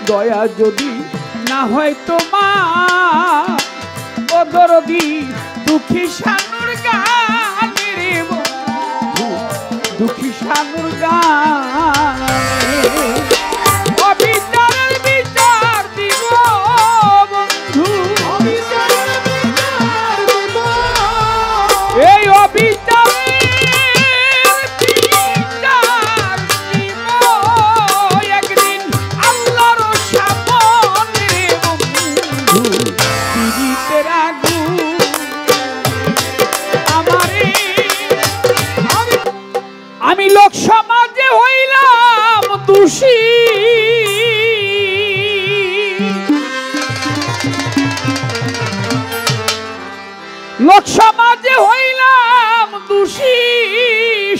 দয়া যদি না হয় তোমার ও দরদি দুঃখী শানুর গান রে বন্ধু দুঃখী শানুর গান অবিচারের বিচার দিব বন্ধু এই অবিচারের বিচার দিব একদিন আল্লাহর সামনে বন্ধু পীড়িতের আগুন আমারে আমি লোক সমাজে হইলাম দোষী লোক সমাজে হইলাম দোষী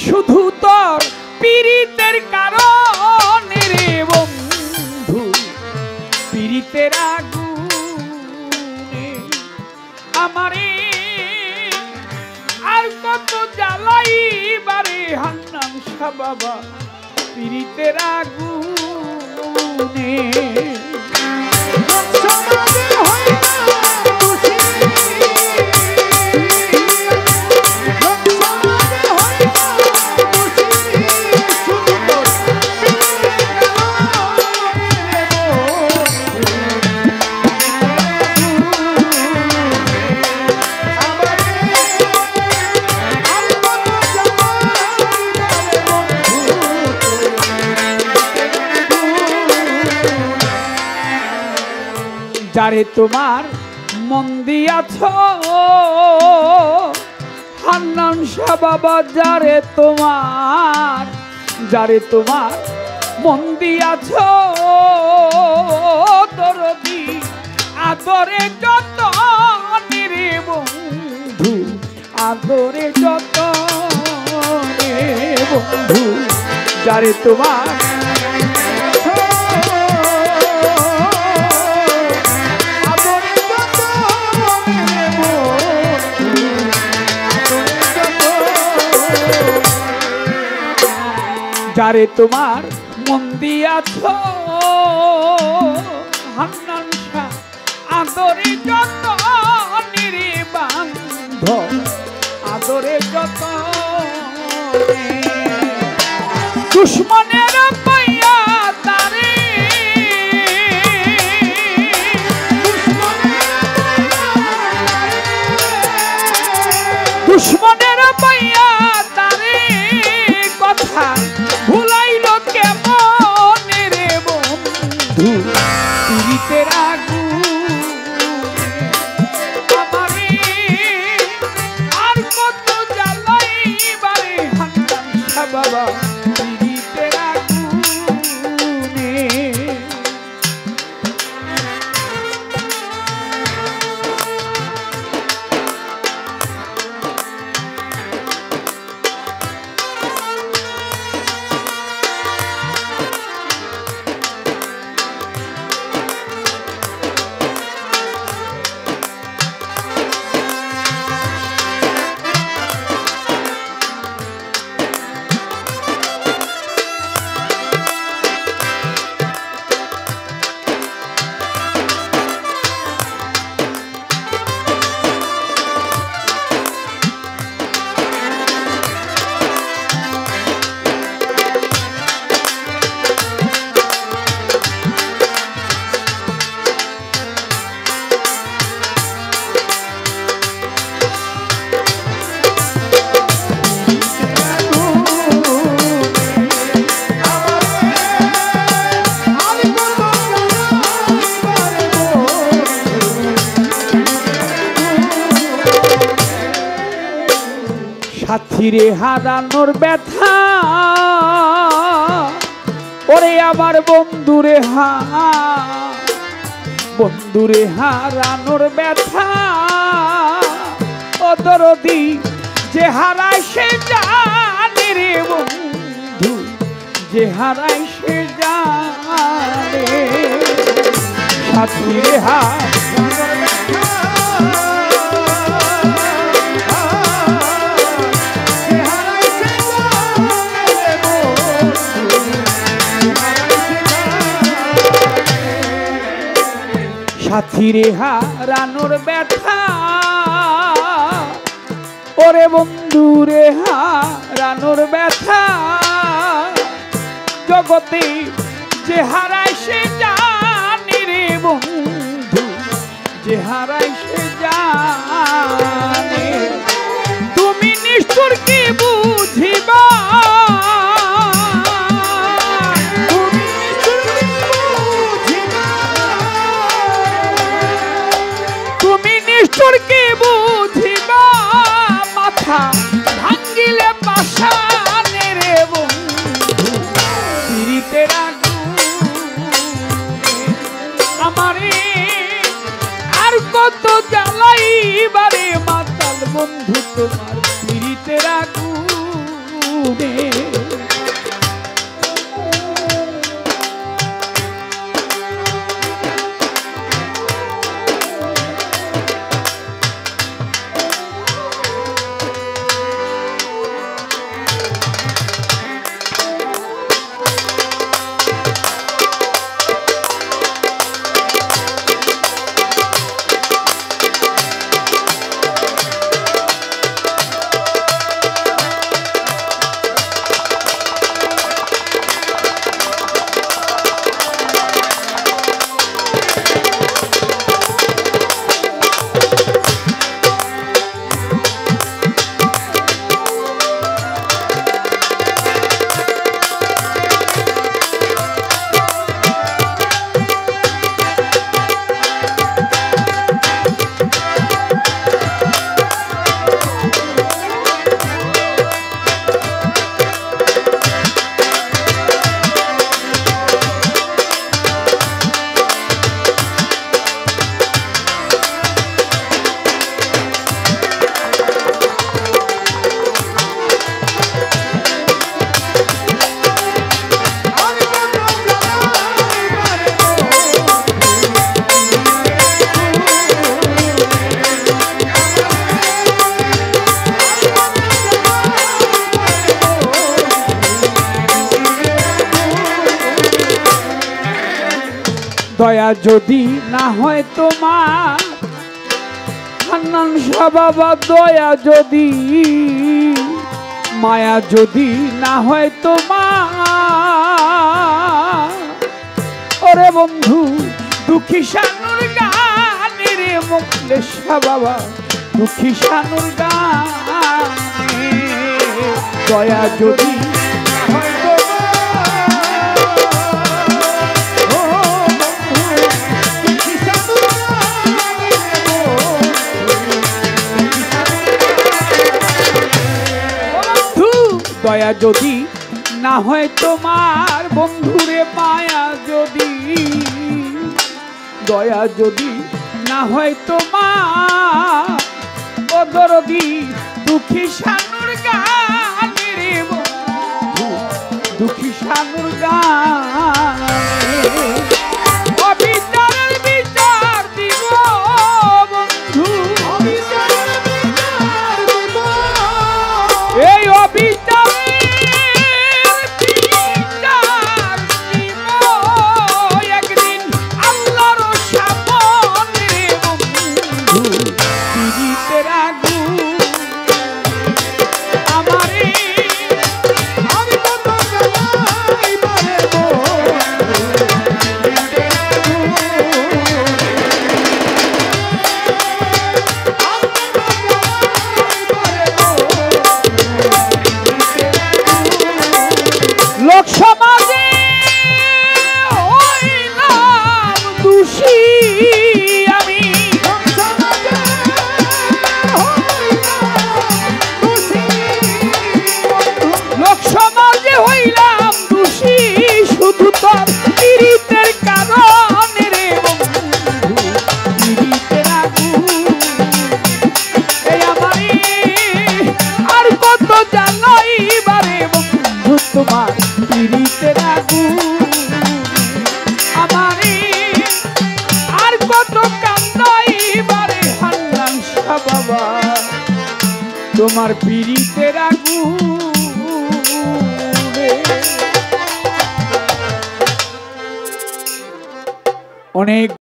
শুধু তোর পীড়িতের কারণে রে বন্ধু পীড়িতের আগুনে আমারে আর কত জ্বালাইবারে হান্নান শাহ বাবা পীড়িতের আগুনে যারে তোমার মন দিয়াছ হান্নান শাহ বাবা যারে তোমার মন দিয়াছ দরদি আদরে যত রে বন্ধু আদরে যত রে বন্ধু যারে তোমার যারে তোমার মন দিয়াছ হান্নান শাহ আদরে যত নিরে বান্ধ আদরে যত দুশ্মনের পাইয়া তারে দুশ্মনের পাইয়া তারে কথা ভুলাইল কেমন রে বন্ধু পীড়িতের আগুন আমারে আর কত জ্বালাইবারে হান্নান শাহ বাবা পীড়িতের আগুনে সাথীরে হারানোর ব্যথা ওরে আমার বন্ধুরে হারানোর ব্যথা ও দরদি যে হারায় সে জানে রে বন্ধু যে হারায় সে জানে সাথীরে সাথীরে হারানোর ব্যথা, ওরে বন্ধুরে হারানোর ব্যথা, জগতে যে হারায় সে জানে রে বন্ধু, যে হারায় সে জানে। তুমি নিষ্ঠুর কি বুঝিবা, তুমি নিষ্ঠুর কি বুঝিবা, মাথা ভাঙ্গিলে পাশানে রে বন্ধু, পিরিতের আমারে আর কত জ্বালাইবারে মাতাল বন্ধু তোমার পিরিতের আগুনে। দয়া যদি না হয় তোমার হান্নান শাহ বাবা, দয়া যদি মায়া যদি না হয় তোমার, ওরে বন্ধু দুঃখী শানুর গানে রে মোখলেস শাহ বাবা, দুঃখী শানুর গানে দয়া যদি দয়া যদি না হয় তোমার বন্ধুরে, মায়া যদি দয়া যদি না হয় তোমার, ও দরদি দুঃখী শানুর গানে রে বন্ধু, দুঃখী শানুর গানে অবিচারের বিচার দিব বন্ধু, এই অবিচার তোমার পিরিতের আগুন আমারে আর কত কান্দাইবারে হান্নান শাহ বাবা, তোমার পিরিতের আগুনে। অনেক